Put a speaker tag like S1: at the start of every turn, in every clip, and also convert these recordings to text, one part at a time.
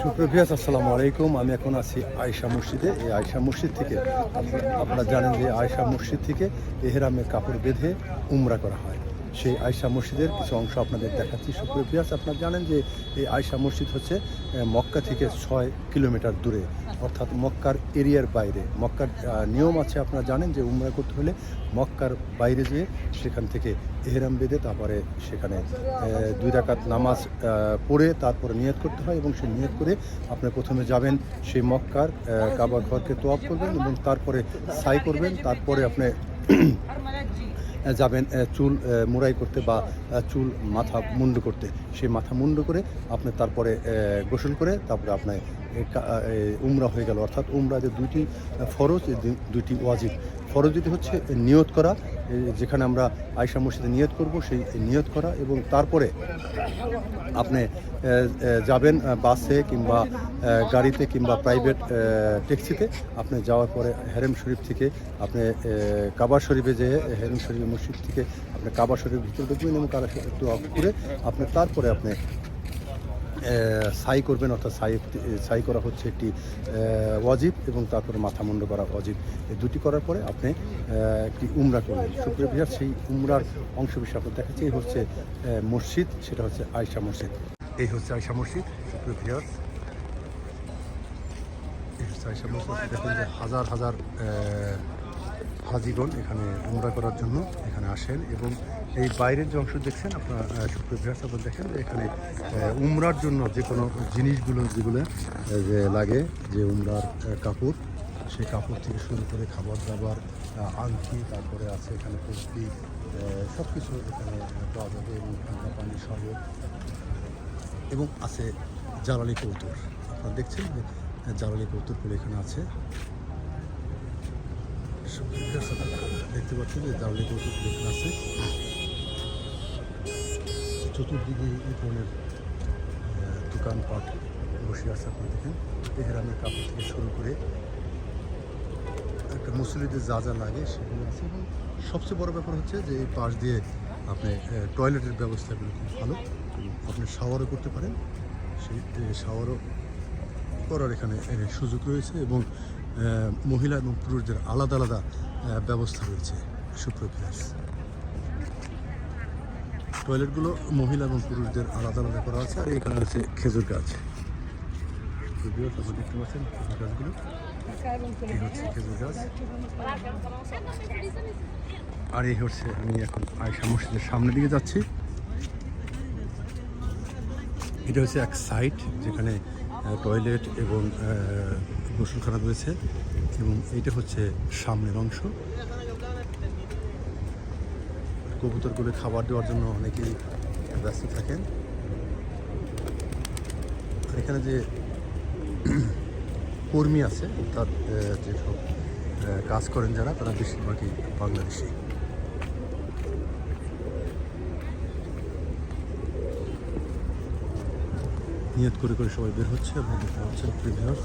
S1: সুপ্রভিয়াস আসসালামু আলাইকুম। আমি এখন আছি আয়েশা মসজিদে। এই আয়েশা মসজিদ থেকে আপনারা জানেন যে আয়েশা মসজিদ থেকে এহরামের কাপড় বেঁধে উমরা করা হয়। সেই আয়েশা মসজিদের কিছু অংশ আপনাদের দেখাচ্ছি। সুপ্রভিয়াস আপনারা জানেন যে এই আয়েশা মসজিদ হচ্ছে মক্কা থেকে 6 কিলোমিটার দূরে, অর্থাৎ মক্কার এরিয়ার বাইরে। মক্কার নিয়ম আছে, আপনারা জানেন যে উমরা করতে হলে মক্কার বাইরে যেয়ে সেখান থেকে এহরাম বেঁধে তারপরে সেখানে 2 রাকাত নামাজ পড়ে তারপরে নিয়ত করতে হয়, এবং সেই নিয়ত করে আপনি প্রথমে যাবেন সেই মক্কার কাবা ঘরকে তোয়াফ করবেন এবং তারপরে সাই করবেন। তারপরে আপনি যাবেন চুল মুড়াই করতে বা চুল মাথা মুন্ডু করতে। সেই মাথা মুন্ডু করে আপনি তারপরে গোসল করে তারপরে আপনার উমরা হয়ে গেল। অর্থাৎ উমরা যে 2টি ফরজ, 2টি ওয়াজিব। ফরজ যেটি হচ্ছে নিয়ত করা, যেখানে আমরা আয়েশা মসজিদে নিয়ত করব, সেই নিয়ত করা, এবং তারপরে আপনি যাবেন বাসে কিংবা গাড়িতে কিংবা প্রাইভেট ট্যাক্সিতে। আপনি যাওয়ার পরে হেরেম শরীফ থেকে আপনি কাবা শরীফে যেয়ে হেরেম শরীফ মসজিদ থেকে আপনি কাবা শরীফ ভিতরে ঢুকবেন এবং কাবা শরীফ করে আপনি তারপরে আপনি সাই করবেন। অর্থাৎ সাই করা হচ্ছে একটি ওয়াজিব, এবং তারপরে মাথা মুন্ড করা ওয়াজিব। এই দুটি করার পরে আপনি একটি উমরা করলেন। সুপ্রিয়, সেই উমরার অংশ বিষয়ে আপনার দেখাচ্ছি। এই হচ্ছে মসজিদ, সেটা হচ্ছে আয়েশা মসজিদ। এই হচ্ছে আয়েশা মসজিদ। সুপ্রিয়, এই হচ্ছে আয়েশা মসজিদ। দেখুন যে হাজার হাজার হাজিগণ এখানে উমরা করার জন্য এখানে আসেন, এবং এই বাইরের যে অংশ দেখছেন আপনারা সুপ্রিয়, আপনারা দেখেন যে এখানে উমরার জন্য যে কোনো জিনিসগুলো যেগুলো যে লাগে, যে উমরার কাপড়, সেই কাপড় থেকে শুরু করে খাবার দাবার, আংটি, তারপরে আছে এখানে কুর্তি, সব কিছু এখানে পাওয়া যাবে, এবং ঠান্ডা পানি শরবত, এবং আছে জ্বালানি কৌতুক। আপনারা দেখছেন যে জ্বালানি কৌতুকগুলো এখানে আছে। দেখতে পাচ্ছেন যে জ্বালানি কৌতুক এখানে আছে। চতুর্দিকে এই ধরনের দোকানপাট বসে আছে। আপনারা দেখেন এহরামের কাপড় থেকে শুরু করে একটা মুসলিদের যা যা লাগে সেগুলো আছে, এবং সবচেয়ে বড় ব্যাপার হচ্ছে যে এই পাশ দিয়ে আপনি টয়লেটের ব্যবস্থাগুলো খুব ভালো, আপনি শাওয়ারও করতে পারেন। সেই শাওয়ারও করার এখানে সুযোগ রয়েছে, এবং মহিলা এবং পুরুষদের আলাদা আলাদা ব্যবস্থা রয়েছে। সুপ্রভিয়াস, টয়লেটগুলো মহিলা এবং পুরুষদের আলাদা আলাদা করা আছে। আর এখানে আছে খেজুর গাছ। আপনারা দেখতে পাচ্ছেন খেজুর গাছগুলো, এই হচ্ছে খেজুর গাছ। আর এই হচ্ছে, আমি এখন আয়েশা মসজিদের সামনের দিকে যাচ্ছি। এটা হচ্ছে এক সাইট যেখানে টয়লেট এবং গোসলখানা রয়েছে, এবং এইটা হচ্ছে সামনের অংশ। কবুতরগুলো খাবার দেওয়ার জন্য অনেকেই ব্যস্ত থাকেন। এখানে যে কর্মী আছে, অর্থাৎ যেসব কাজ করেন যারা, তারা বেশিরভাগই বাংলাদেশি। নিয়ত করে করে সবাই বের হচ্ছে, এবং দেখতে পাচ্ছেন প্রিভিয়াস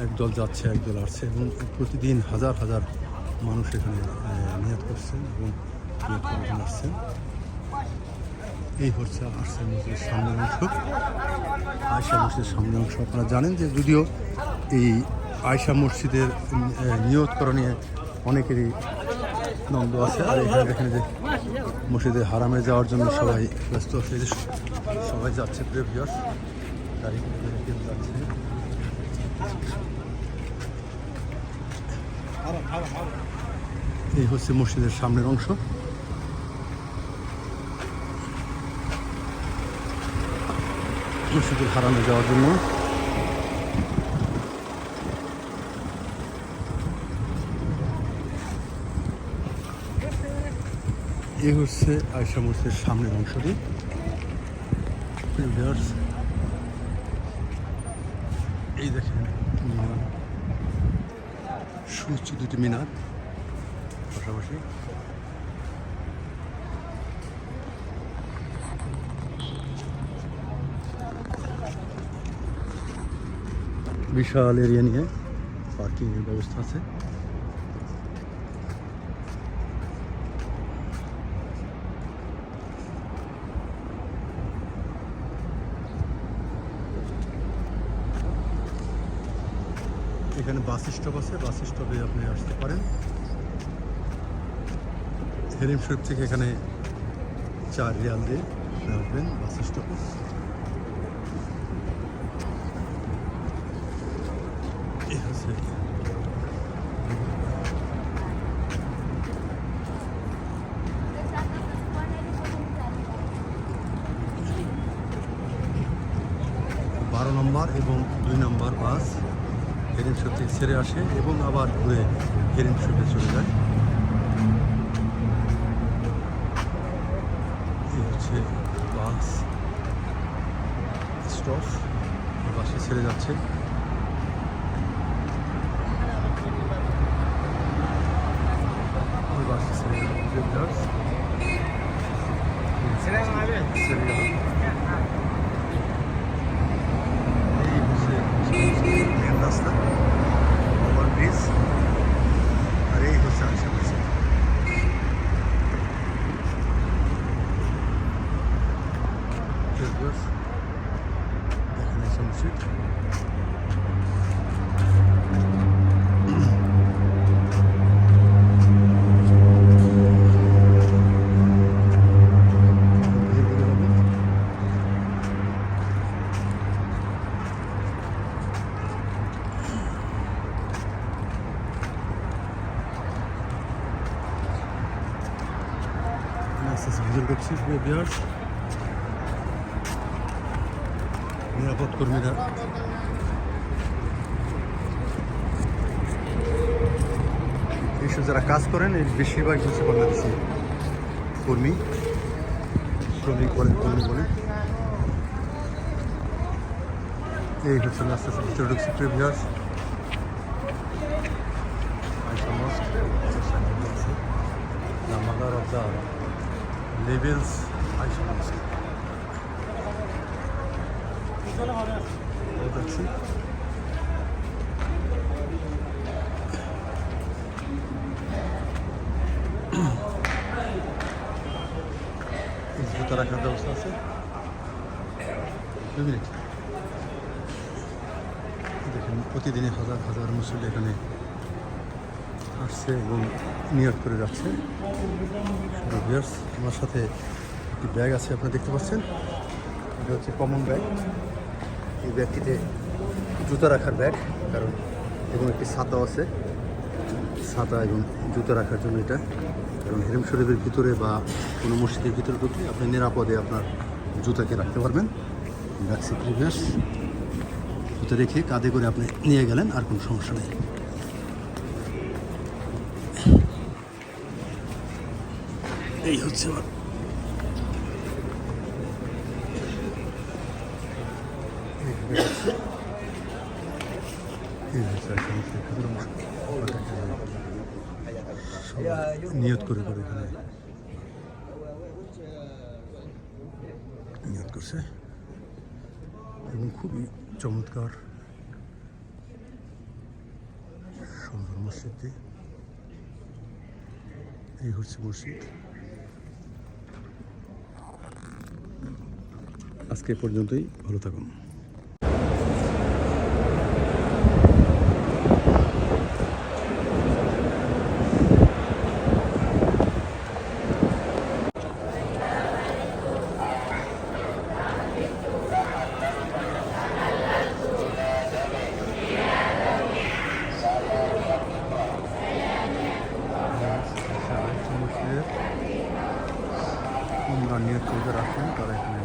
S1: একদল যাচ্ছে একদল আসছে, এবং প্রতিদিন হাজার হাজার মানুষ এখানে নিয়ত করছেন এবং নিয়ত করার জন্য আসছেন। এই হচ্ছে আসছে মসজিদের সামনের অংশ, আয়েশা মসজিদের সামনের অংশ। আপনারা জানেন যে যদিও এই আয়েশা মসজিদের নিয়ত করা নিয়ে অনেকেরই দ্বন্দ্ব আছে। আর এখানে দেখেন যে মসজিদে হারামে যাওয়ার জন্য সবাই ব্যস্ত আছে, সবাই যাচ্ছে প্রিভিয়াস গাড়ি যাচ্ছে। এই হচ্ছে মসজিদের সামনের অংশ। মসজিদের হারামে যাওয়ার জন্য এই হচ্ছে আয়েশা মসজিদের সামনের অংশটি। এই দেখেন সুউচ্চ 2টি মিনার পাশাপাশি। বিশাল এরিয়া নিয়ে পার্কিংয়ের ব্যবস্থা আছে। এখানে বাস স্টপ আছে, বাস স্টপে আপনি আসতে পারেন। হেরিম শরীফ থেকে এখানে 4 রিয়াল দিয়ে আপনি আসবেন বাস স্টপে। এই হচ্ছে বারো নম্বর এবং 2 নম্বর বাস হেরিম শরীফ থেকে ছেড়ে আসে এবং আবার ঘুরে হেরিম শরীফে চলে যায়। এই হচ্ছে বাস স্টপ, বাসে ছেড়ে যাচ্ছে। বাসে ছেড়ে ছেড়ে গেল। মেন রাস্তা, ওভারব্রিজ, আর এই হচ্ছে আয়শা মসজিদ। দেখেন আয়শা মসজিদ। ভিজিট করছি ভিউয়ার্স। নিরাপদ কর্মীরা এইসব যারা কাজ করেন এর বেশিরভাগ হচ্ছে বাংলাদেশি কর্মী, শ্রমিক বলেন, কর্মী বলেন। এই হচ্ছে আস্তে আস্তে ভিতরে ঢুকছি viewers. Aisha mosque, the mother of the labels Aisha Mosque. দেখছি জুতা রাখার ব্যবস্থা আছে। 2 মিনিট। দেখেন প্রতিদিনই হাজার হাজার মুসল্লি এখানে আসছে এবং নিয়ত করে যাচ্ছে। আমার সাথে একটি ব্যাগ আছে, আপনারা দেখতে পাচ্ছেন। এটা হচ্ছে কমন ব্যাগ। এই ব্যাগটিতে জুতা রাখার ব্যাগ, কারণ এবং একটি ছাতাও আছে, ছাতা এবং জুতা রাখার জন্য এটা। কারণ হেরিম শরীফের ভিতরে বা কোনো মসজিদের ভিতরে ঢুকলে আপনি নিরাপদে আপনার জুতাকে রাখতে পারবেন। রাখছি প্রিভিয়াস, জুতা রেখে কাঁধে করে আপনি নিয়ে গেলেন, আর কোনো সমস্যা নেই। এই হচ্ছে আমার নিয়ত করে করে এখানে নিয়ত করছে এবং খুবই চমৎকার সুন্দর মসজিদটি। এই হচ্ছে মসজিদ। আজকে পর্যন্তই, ভালো থাকুন। উমরা নিয়ে চলতে রাখেন তারা এখানে